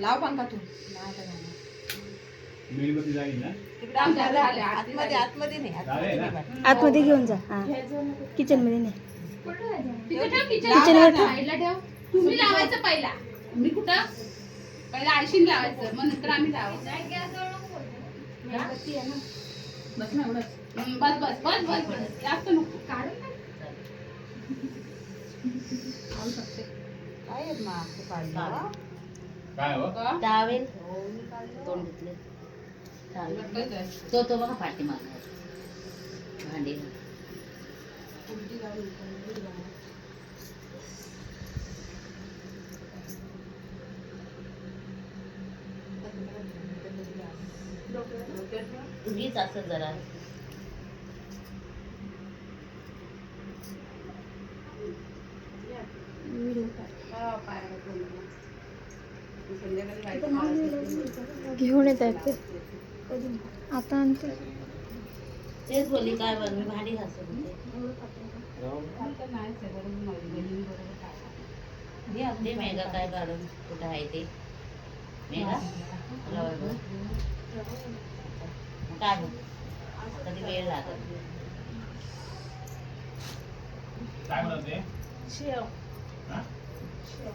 लाव पंखा तू मेणबत्ती जाईल ना आतमध्ये नाही आतमध्ये घेऊन जा. हा किचन मध्ये नाही. तुम्ही लावायचं पहिला. मी कुठं पहिला आयशीन लावायचं मग नंतर आम्ही लावायचं. बस ना एवढंच. बस बस बस बस बस जास्त नको काढून खाऊ शकते. काय आहेत ना ते काढलं काय हो टावेल तोंड धुतले. तो बघा पाठी मागणार भांडी उगीच असं जरा घेऊन येत आहेत ते आता आणते. तेच बोलली काय बघ मी भांडी घासत होते. ते मेघा काय काढून कुठं आहे ते मेघा काय कधी वेळ लागत. काय म्हणते शेव हा? शेव.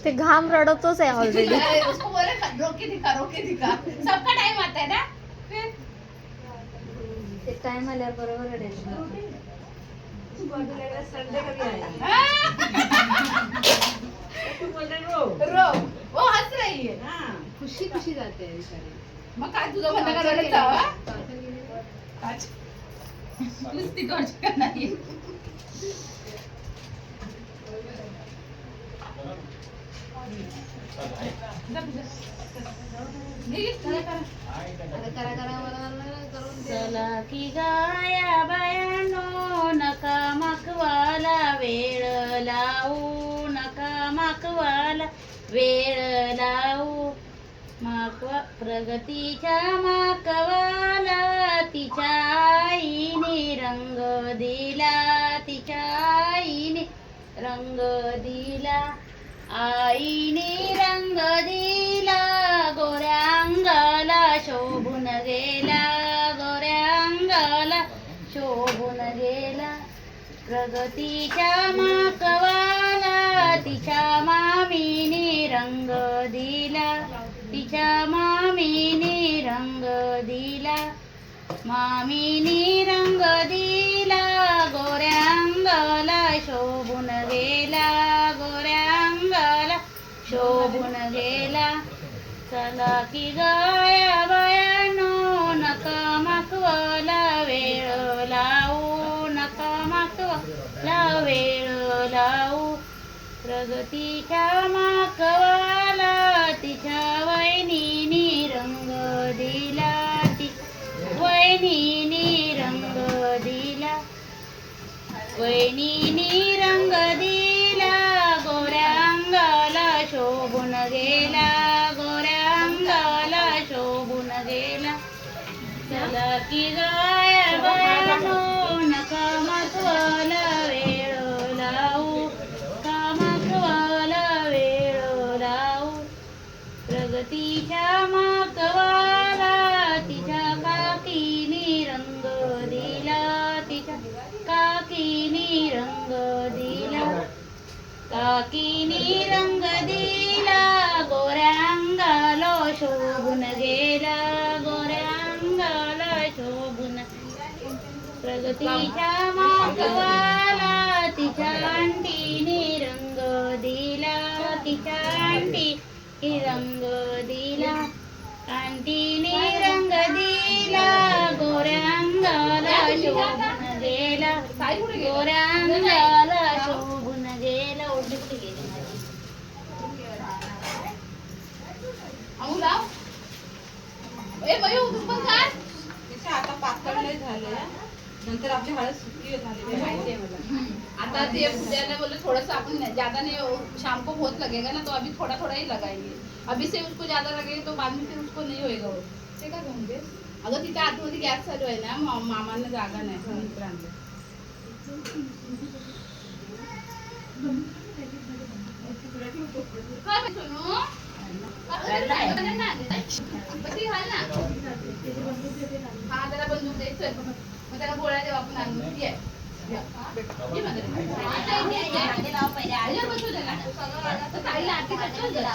ते घाम रडतोच आहे ऑलरेडी. उसको बोले रोके दिखा सबका टाइम आता है ना. ते टाइम आल्यावर बरोबर रडेल. रो वो हंस रही है. खुशी खुशी जाते है बिचारी. मग काय तुझं म्हणणं का रडत जावा. नुसती गोष्ट का नाही. चला की गाया बायानो नका माकवाला वेळ लावू नका माकवाला वेळ लावू माकवा प्रगतीच्या माकवाला तिच्या आईने रंग दिला तिच्या आईने रंग दिला आईने रंग दिला गोऱ्या अंगाला शोभून गेला गोऱ्या अंगाला शोभून गेला प्रगतीच्या माकवाला तिच्या मामीने रंग दिला तिच्या मामीने रंग दिला मामीने रंग दिला गोऱ्या अंगाला शोभून गेला गोऱ्या अंगाला शोभून गेला चला की गाया बायानो नका माकवाला वेळ लावू नका माकवाला वेळ लावू प्रगतीच्या माकवाला तिच्या वहिनीनी रंग दिला वहिनीनी रंग दिला वहिनीनी रंग दिला गोऱ्या अंगाला शोभून गेला गोऱ्या अंगाला शोभून गेला चला की गाया बायानो नका माकवाला वेळ लावू का माकवाला वेळ लावू प्रगतीच्या माकवाला तिच्या काकीनी रंग दिला तिच्या काकीनी रंग दिला काकीनी रंग दिला गोऱ्या अंगाला शोभून गेला गोऱ्या अंगाला शोभून प्रगतीच्या माकवाला तिच्या अंटीने रंग दिला तिच्या अंटी रंग दिला अंटीने रंग दिला गोऱ्या अंगाला शोभून गेला गोऱ्या अंगाला शोभून गेला उलटी कुठे गेली माझी ए मयू तू पण काढ. तिचे आता पातळ नाही झाले नंतर आमची हळद सुकी झाली ते माहिती आहे मला. आता ते पूजाने बोले थोड़ा सा अपन ज्यादा नहीं, शाम को बहुत लगेगा ना तो अभी थोड़ा थोड़ा ही लगाएंगे. अभी से उसको ज्यादा लगेगा तो बाद में फिर उसको नहीं होएगा वो. ते का घेऊन अगं तिथे आतमध्ये गॅस चालू आहे ना, मामांना जागा नाही म्हणून इकडे आणलं. काय बाई सोनू? बत्ती घाल ना. हा त्याला बंदूक द्यायचं, मग त्याला गोळ्या देऊ आपण आणून. ये. ये म्हातारी. लावा पहिले. आईला बसू दे ना. तर ताईला आरती करतो जरा.